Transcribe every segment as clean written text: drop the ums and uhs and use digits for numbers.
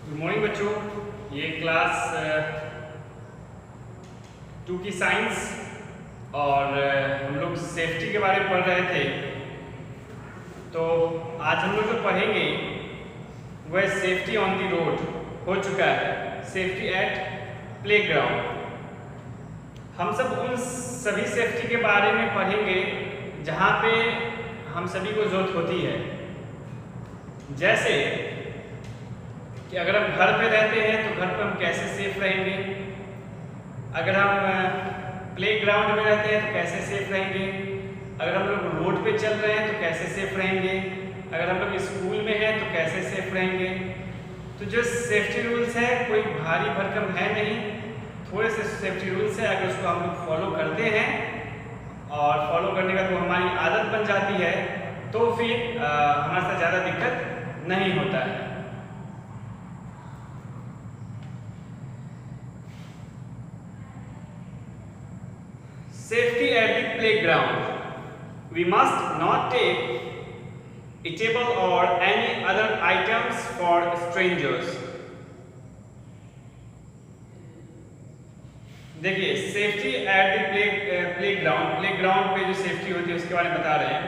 Good morning बच्चों। ये class 2 की साइंस और हम लोग सेफ्टी के बारे में पढ़ रहे थे। तो आज हम लोग जो पढ़ेंगे वह सेफ्टी ऑन द रोड हो चुका है, सेफ्टी एट प्लेग्राउंड। हम सब उन सभी सेफ्टी के बारे में पढ़ेंगे जहाँ पे हम सभी को जरूरत होती है। जैसे कि अगर हम घर पे रहते हैं तो घर पर हम कैसे सेफ रहेंगे, अगर हम प्लेग्राउंड में रहते हैं तो कैसे सेफ रहेंगे, अगर हम लोग रोड पे चल रहे हैं तो कैसे सेफ रहेंगे, अगर हम लोग स्कूल में हैं तो कैसे सेफ रहेंगे। तो जो सेफ्टी रूल्स है कोई भारी भरकम है नहीं, थोड़े से सेफ्टी रूल्स है। अगर उसको हम लोग फॉलो करते हैं और फॉलो करने का तो हमारी आदत बन जाती है तो फिर हमारे साथ ज़्यादा दिक्कत नहीं होता है। Safety at the playground. We must not take eatable or any other items for strangers. देखिए, सेफ्टी एट द प्लेग्राउंड पे जो सेफ्टी होती है उसके बारे में बता रहे हैं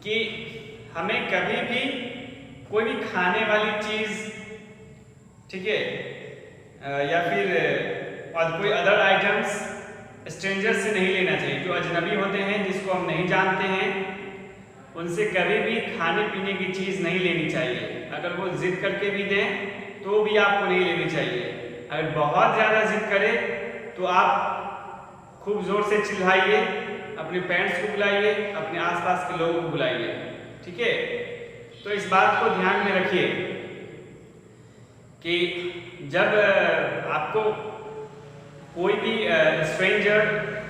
कि हमें कभी भी कोई भी खाने वाली चीज़, ठीक है, या फिर कोई अदर आइटम्स स्ट्रेंजर से नहीं लेना चाहिए। जो अजनबी होते हैं, जिसको हम नहीं जानते हैं, उनसे कभी भी खाने पीने की चीज़ नहीं लेनी चाहिए। अगर वो जिद करके भी दें तो भी आपको नहीं लेनी चाहिए। अगर बहुत ज़्यादा जिद करे तो आप खूब ज़ोर से चिल्लाइए, अपने पेरेंट्स को बुलाइए, अपने आसपास के लोगों को बुलाइए, ठीक है। तो इस बात को ध्यान में रखिए कि जब आपको कोई भी स्ट्रेंजर,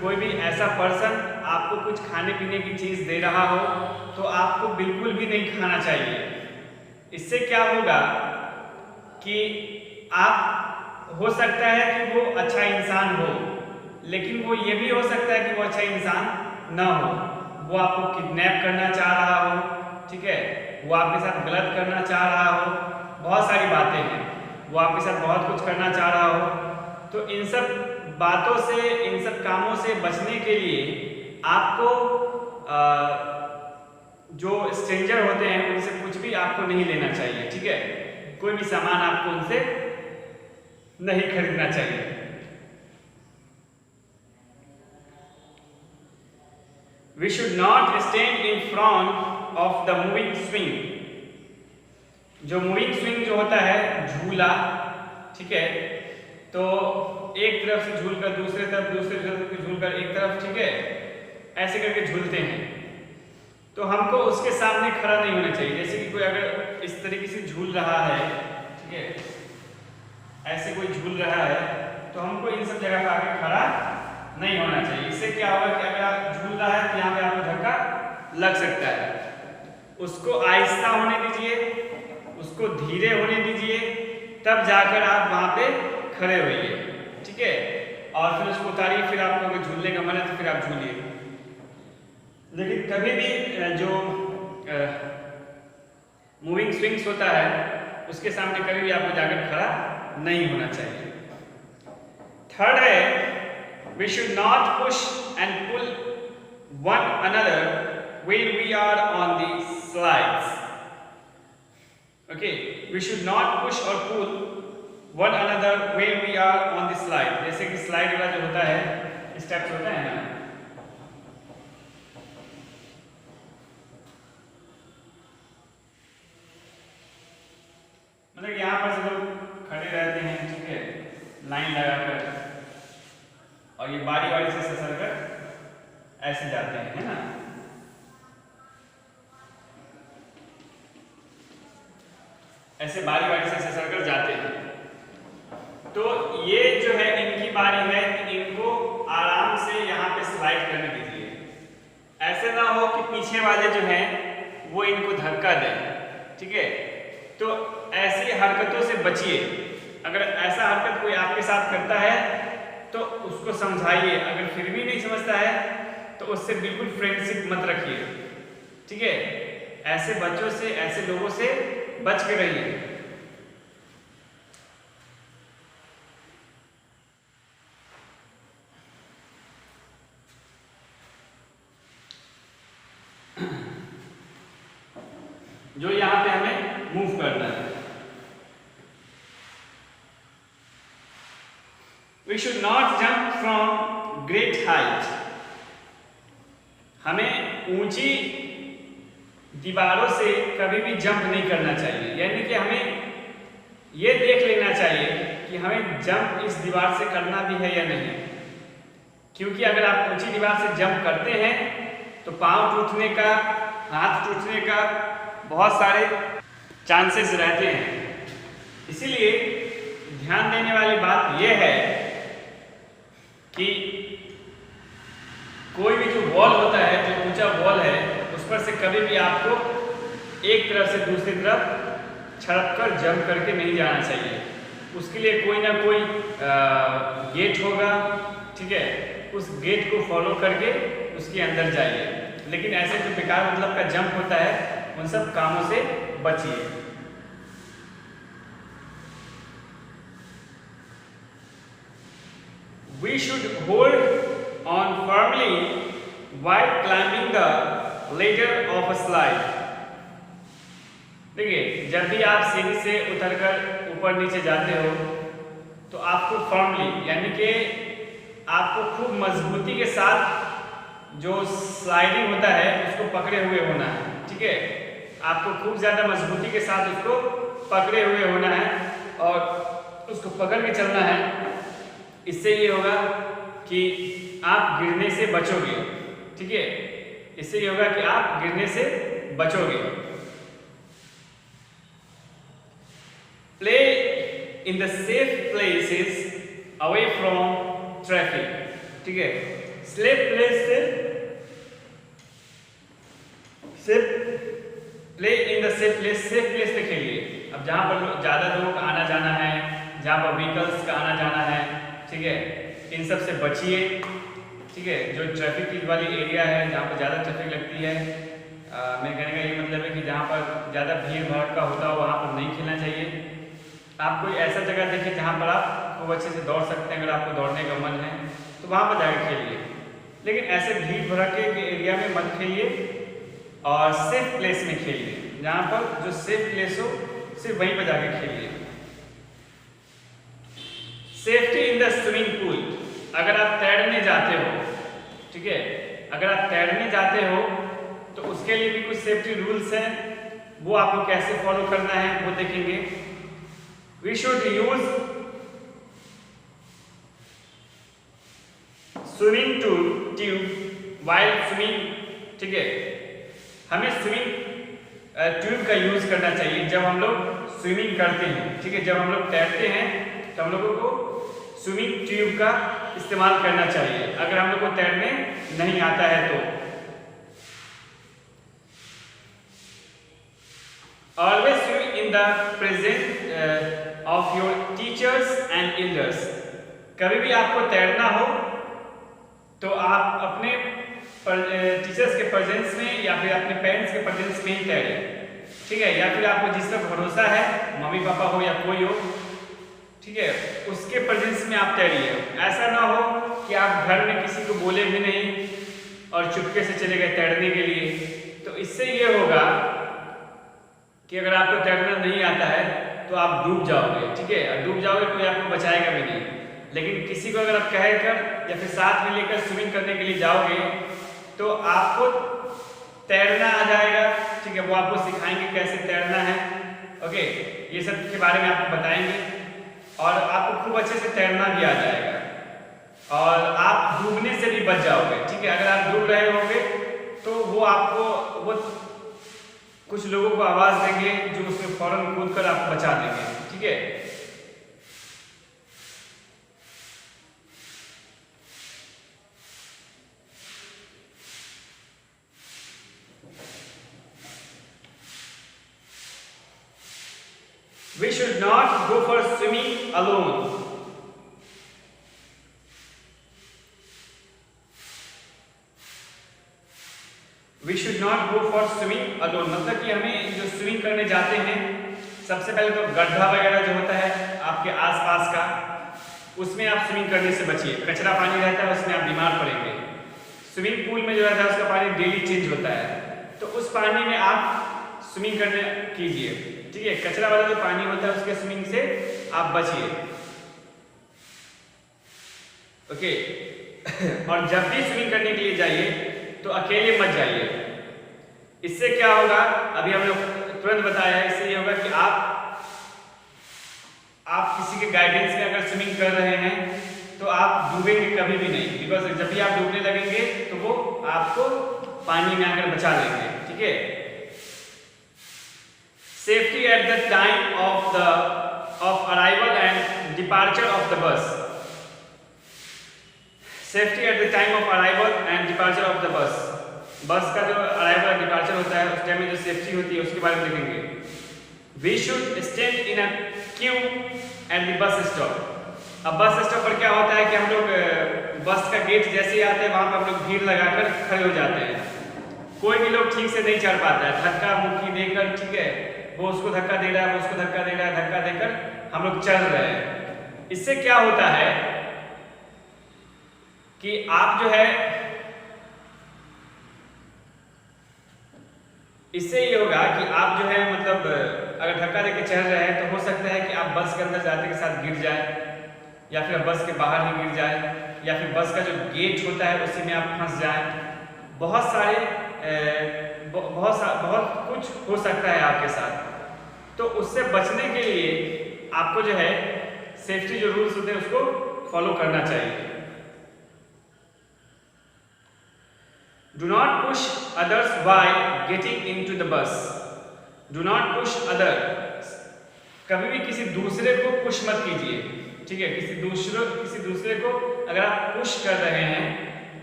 कोई भी ऐसा पर्सन आपको कुछ खाने पीने की चीज़ दे रहा हो तो आपको बिल्कुल भी नहीं खाना चाहिए। इससे क्या होगा कि आप, हो सकता है कि वो अच्छा इंसान हो, लेकिन वो ये भी हो सकता है कि वो अच्छा इंसान ना हो। वो आपको किडनैप करना चाह रहा हो, ठीक है, वो आपके साथ गलत करना चाह रहा हो, बहुत सारी बातें हैं, वो आपके साथ बहुत कुछ करना चाह रहा हो। तो इन सब बातों से, इन सब कामों से बचने के लिए आपको जो स्ट्रेंजर होते हैं उनसे कुछ भी आपको नहीं लेना चाहिए, ठीक है। कोई भी सामान आपको उनसे नहीं खरीदना चाहिए। We should not stand in front of the moving swing. जो मूविंग स्विंग जो होता है, झूला, ठीक है, तो एक तरफ से झूल कर दूसरे तरफ, दूसरे तरफ झूल कर एक तरफ, ठीक है, ऐसे करके झूलते हैं। तो हमको उसके सामने खड़ा नहीं होना चाहिए। जैसे कि कोई अगर इस तरीके से झूल रहा है, ठीक है, ऐसे कोई झूल रहा है, तो हमको इन सब जगह पर आके खड़ा नहीं होना चाहिए। इससे क्या होगा कि अगर आप झूल रहा है तो यहाँ पे आपको धक्का लग सकता है। उसको आहिस्ता होने दीजिए, उसको धीरे होने दीजिए, तब जाकर आप वहाँ पे खड़े होइए, ठीक है, और फिर उसको उतारिए। फिर आपको अगर झूलने का मन है तो फिर आप झूलिए, लेकिन कभी भी जो मूविंग स्विंग्स होता है उसके सामने कभी भी आपको जाकर खड़ा नहीं होना चाहिए। थर्ड है, we should not push and pull one another when we are on the slides. Okay, we should not push or pull one another when we are on the slide. जैसे कि स्लाइड वाला जो होता है, steps होता है ना, मतलब यहाँ पर से लोग खड़े रहते हैं, ठीक है, लाइन लगाकर, और ये बारी बारी से ससर कर ऐसे जाते हैं, है ना। ऐसे बारी बारी से ससर कर जाते हैं। तो ये जो है इनकी बारी है कि इनको आराम से यहाँ पे स्लाइड करने दीजिए। ऐसे ना हो कि पीछे वाले जो हैं वो इनको धक्का दें, ठीक है। तो ऐसी हरकतों से बचिए। अगर ऐसा हरकत कोई आपके साथ करता है तो उसको समझाइए। अगर फिर भी नहीं समझता है तो उससे बिल्कुल फ्रेंडशिप मत रखिए, ठीक है। ऐसे बच्चों से, ऐसे लोगों से बच के रहिए। करना है। We should not jump from great height. हमें ऊंची दीवारों से कभी भी जंप नहीं करना चाहिए, यानी कि हमें ये देख लेना चाहिए कि हमें जंप इस दीवार से करना भी है या नहीं, क्योंकि अगर आप ऊंची दीवार से जंप करते हैं तो पांव टूटने का, हाथ टूटने का बहुत सारे चांसेस रहते हैं। इसीलिए ध्यान देने वाली बात यह है कि कोई भी जो वॉल होता है, जो ऊंचा वॉल है, उस पर से कभी भी आपको एक तरफ से दूसरी तरफ छड़क कर जंप करके नहीं जाना चाहिए। उसके लिए कोई ना कोई गेट होगा, ठीक है, उस गेट को फॉलो करके उसके अंदर जाइए। लेकिन ऐसे जो बेकार मतलब का जंप होता है, उन सब कामों से बचिए। We should hold on firmly while climbing the ladder of a slide. देखिए, जब भी आप सीढ़ी से उतरकर ऊपर नीचे जाते हो तो आपको फर्मली, यानी कि आपको खूब मजबूती के साथ जो स्लाइडिंग होता है उसको पकड़े हुए होना है, ठीक है। आपको खूब ज़्यादा मजबूती के साथ उसको पकड़े हुए होना है और उसको पकड़ के चलना है। इससे ये होगा कि आप गिरने से बचोगे, ठीक है। इससे ये होगा कि आप गिरने से बचोगे। Play in the safe places away from traffic, ठीक है। सेफ प्लेस से play in the safe place पे खेलिए। अब जहाँ पर ज़्यादा लोगों का आना जाना है, जहाँ पर व्हीकल्स का आना जाना है, ठीक है, इन सब से बचिए, ठीक है। जो ट्रैफिक वाली एरिया है, जहाँ पर ज़्यादा ट्रैफिक लगती है, मेरे कहने का ये मतलब है कि जहाँ पर ज़्यादा भीड़ भाड़ का होता हो वहाँ पर नहीं खेलना चाहिए। आप कोई ऐसा जगह देखिए जहाँ पर आप खूब अच्छे से दौड़ सकते हैं। अगर आपको दौड़ने का मन है तो वहाँ पर जाकर खेलिए, लेकिन ऐसे भीड़ भड़के के एरिया में मत खेलिए और सेफ प्लेस में खेलिए। जहाँ पर जो सेफ प्लेस हो सिर्फ वहीं पर जाकर खेलिए। Safety in the swimming pool, अगर आप तैरने जाते हो, ठीक है, अगर आप तैरने जाते हो तो उसके लिए भी कुछ सेफ्टी रूल्स हैं, वो आपको कैसे फॉलो करना है वो देखेंगे। We should use swimming tube while swimming, ठीक है। हमें स्विमिंग ट्यूब का यूज करना चाहिए जब हम लोग स्विमिंग करते हैं, ठीक है। जब हम लोग तैरते हैं तो हम लोगों को स्विमिंग ट्यूब का इस्तेमाल करना चाहिए, अगर हम लोग को तैरने नहीं आता है तो। Always swim in the presence of your teachers and elders, कभी भी आपको तैरना हो तो आप अपने टीचर्स के प्रेजेंस में या फिर अपने पेरेंट्स के प्रेजेंस में ही तैरें, ठीक है। या फिर आपको जिस पर भरोसा है, मम्मी पापा हो या कोई हो, ठीक है, उसके प्रेजेंस में आप तैरिए। ऐसा ना हो कि आप घर में किसी को बोले भी नहीं और चुपके से चले गए तैरने के लिए। तो इससे ये होगा कि अगर आपको तैरना नहीं आता है तो आप डूब जाओगे, ठीक है। डूब जाओगे, कोई आपको बचाएगा भी नहीं। लेकिन किसी को अगर आप कहकर या फिर साथ में लेकर स्विमिंग करने के लिए जाओगे तो आपको तैरना आ जाएगा, ठीक है। वो आपको सिखाएंगे कैसे तैरना है, ओके। ये सब के बारे में आपको बताएंगे और आपको खूब अच्छे से तैरना भी आ जाएगा और आप डूबने से भी बच जाओगे, ठीक है। अगर आप डूब रहे होंगे तो वो कुछ लोगों को आवाज देंगे जो उसमें फौरन कूद कर आपको बचा देंगे, ठीक है। We should not go for swimming alone. We should not go for swimming alone, मतलब कि हमें जो स्विमिंग करने जाते हैं सबसे पहले तो गड्ढा वगैरह जो होता है आपके आसपास का, उसमें आप स्विमिंग करने से बचिए। कचरा पानी रहता है, उसमें आप बीमार पड़ेंगे। स्विमिंग पूल में जो रहता है उसका पानी डेली चेंज होता है, तो उस पानी में आप स्विमिंग करने कीजिए, ठीक है। कचरा वाला जो पानी होता है उसके स्विमिंग से आप बचिए, ओके। और जब भी स्विमिंग करने के लिए जाइए तो अकेले मत जाइए। इससे क्या होगा, अभी हम लोग तुरंत बताया है, इससे ये होगा कि आप किसी के गाइडेंस में अगर स्विमिंग कर रहे हैं तो आप डूबेंगे कभी भी नहीं, बिकॉज जब भी आप डूबने लगेंगे तो वो आपको पानी में आकर बचा लेंगे, ठीक है। Safety at the time of arrival and departure of the bus. Safety at the time of arrival and departure of the bus. बस का जो अराइवल और डिपार्चर होता है उस टाइम में जो सेफ्टी होती है उसके बारे में देखेंगे। We should stand in a queue at the bus stop. अब बस स्टॉप पर क्या होता है कि हम लोग बस का गेट जैसे ही आते हैं वहां पर हम लोग भीड़ लगाकर खड़े हो जाते हैं। कोई भी लोग ठीक से नहीं चढ़ पाता है, धक्का मुक्की देकर, ठीक है, वो उसको धक्का दे रहा है, वो उसको धक्का दे रहा है, धक्का देकर हम लोग चल रहे हैं। इससे क्या होता है कि आप जो है, इससे ये होगा कि आप जो है मतलब अगर धक्का देकर चढ़ रहे हैं तो हो सकता है कि आप बस के अंदर जाते के साथ गिर जाए, या फिर बस के बाहर ही गिर जाए, या फिर बस का जो गेट होता है उसी में आप फंस जाए। बहुत कुछ हो सकता है आपके साथ। तो उससे बचने के लिए आपको जो है सेफ्टी जो रूल्स होते हैं उसको फॉलो करना चाहिए। Do not push others while getting into the bus. Do not push others. कभी भी किसी दूसरे को पुश मत कीजिए, ठीक है। किसी दूसरे को अगर आप पुश कर रहे हैं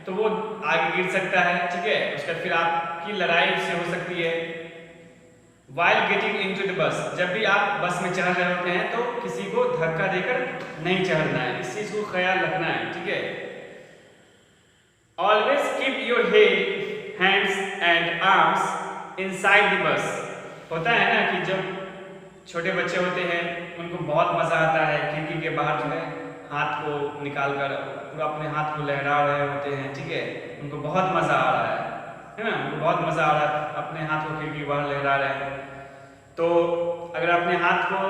तो वो आगे गिर सकता है, ठीक है। उसका फिर आपकी लड़ाई उससे हो सकती है। While getting into the bus, जब भी आप बस में चढ़ रहे होते हैं तो किसी को धक्का देकर नहीं चढ़ना है, इस चीज को ख्याल रखना है, ठीक है। Always keep your head, hands and arms inside the bus. होता है ना कि जब छोटे बच्चे होते हैं उनको बहुत मज़ा आता है खिड़की के बाहर जो है हाथ को निकाल कर पूरा अपने हाथ को लहरा रहे होते हैं, ठीक है। उनको बहुत मज़ा आ रहा है ना, उनको बहुत मज़ा आ रहा है, अपने हाथ को खिड़की के बाहर लहरा रहे हैं। तो अगर अपने हाथ को,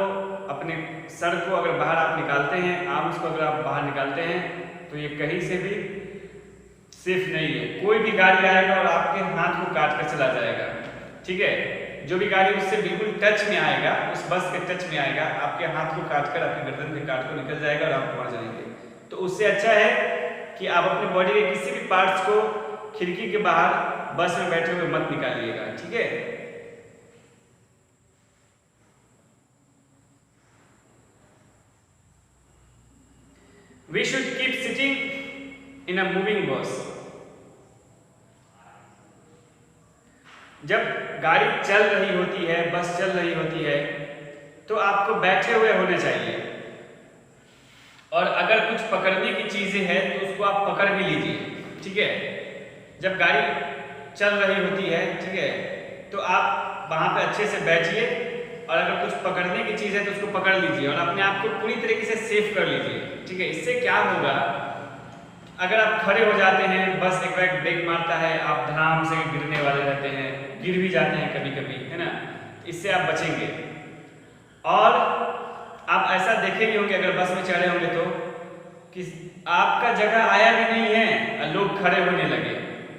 अपने सर को अगर बाहर आप निकालते हैं, आर्म्स को अगर आप बाहर निकालते हैं तो ये कहीं से भी सेफ नहीं है। कोई भी गाड़ी आएगा और आपके हाथ को काट कर चला जाएगा, ठीक है। जो भी गाड़ी उससे बिल्कुल टच में आएगा, उस बस के टच में आएगा, आपके हाथ को काट कर, आपके गर्दन के काट को निकल जाएगा और आप मर जाएंगे। तो उससे अच्छा है कि आप अपने बॉडी के किसी भी पार्ट्स को खिड़की के बाहर बस में बैठे हुए मत निकालिएगा, ठीक है। We should keep sitting in a moving bus. जब गाड़ी चल रही होती है, बस चल रही होती है तो आपको बैठे हुए होने चाहिए, और अगर कुछ पकड़ने की चीजें हैं तो उसको आप पकड़ भी लीजिए, ठीक है। जब गाड़ी चल रही होती है, ठीक है, तो आप वहां पे अच्छे से बैठिए, और अगर कुछ पकड़ने की चीज है तो उसको पकड़ लीजिए और अपने आप को पूरी तरीके से सेफ कर लीजिए, ठीक है। इससे क्या होगा, अगर आप खड़े हो जाते हैं, बस एक बार ब्रेक मारता है, आप धड़ाम से गिरने वाले रहते हैं, गिर भी जाते हैं कभी कभी, है ना। इससे आप बचेंगे। और आप ऐसा देखे भी होंगे अगर बस में चढ़े होंगे तो कि आपका जगह आया भी नहीं है और लोग खड़े होने लगे।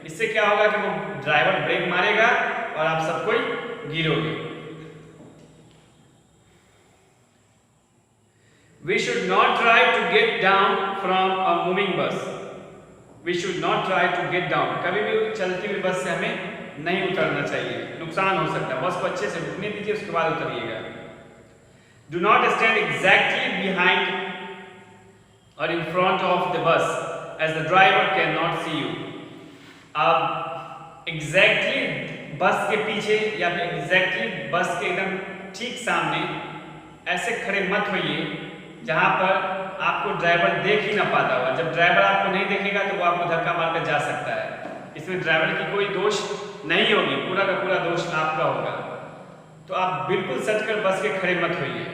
इससे क्या होगा कि वो ड्राइवर ब्रेक मारेगा और आप सब कोई गिरोगे। We should not try to get down from a moving bus. We should not try to get down. कभी भी चलती हुई बस से हमें नहीं उतरना चाहिए, नुकसान हो सकता है। बस को अच्छे से रुकने दीजिए, उसके बाद उतरिएगा। Do not stand exactly behind or in front of the bus as the driver cannot see you. अब exactly बस के पीछे या फिर exactly बस के एकदम ठीक सामने ऐसे खड़े मत होइए जहां पर आपको ड्राइवर देख ही ना पाता हुआ। जब ड्राइवर आपको नहीं देखेगा तो वो आपको धक्का मारकर जा सकता है। इसमें ड्राइवर की कोई दोष नहीं होगी, पूरा का पूरा दोष आपका होगा। तो आप बिल्कुल सटकर बस के खड़े मत होइए।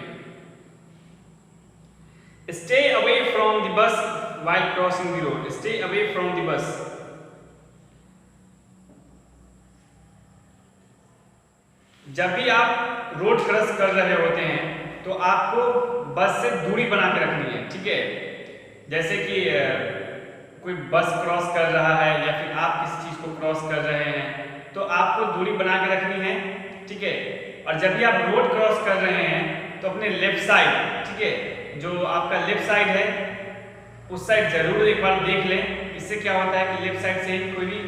Stay away from the bus while crossing the road. Stay away from the bus. जब भी आप रोड क्रॉस कर रहे होते हैं तो आपको बस से दूरी बना के रखनी है, ठीक है। जैसे कि कोई बस क्रॉस कर रहा है या फिर आप किसी चीज़ को क्रॉस कर रहे हैं तो आपको दूरी बना के रखनी है, ठीक है। और जब भी आप रोड क्रॉस कर रहे हैं तो अपने लेफ्ट साइड, ठीक है, जो आपका लेफ्ट साइड है उस साइड जरूर एक बार देख लें। इससे क्या होता है कि लेफ्ट साइड से ही कोई भी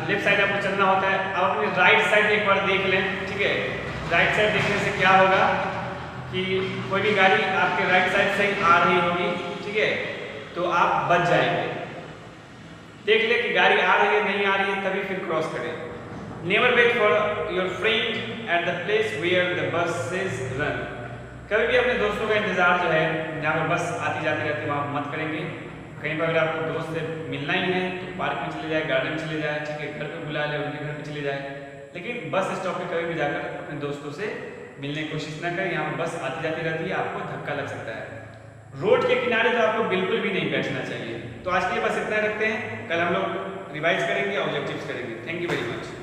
लेफ्ट साइड आपको चलना होता है। आप अपने राइट साइड एक बार देख लें, ठीक है। राइट साइड देखने से क्या होगा कि कोई भी गाड़ी आपके राइट साइड से आ रही होगी, ठीक है, तो आप बच जाएंगे। देख ले कि गाड़ी आ रही है नहीं आ रही है तभी फिर क्रॉस करें। Never wait for your friend at the place where the buses run. कभी भी अपने दोस्तों का इंतजार जो है जहाँ पर बस आती जाती रहती है वहाँ मत करेंगे। कहीं पर अगर आपको दोस्त से मिलना ही है तो पार्क में चले जाए, गार्डन में चले जाए, ठीक है, घर पे बुला ले, उनके घर पे चले जाए, लेकिन बस स्टॉप पे कभी भी जाकर अपने दोस्तों से मिलने की कोशिश ना करें। यहाँ पर बस आती जाती रहती है, आपको धक्का लग सकता है। रोड के किनारे तो आपको बिल्कुल भी नहीं बैठना चाहिए। तो आज के लिए बस इतना रखते हैं, कल हम लोग रिवाइज करेंगे, ऑब्जेक्टिव्स करेंगे। Thank you very much.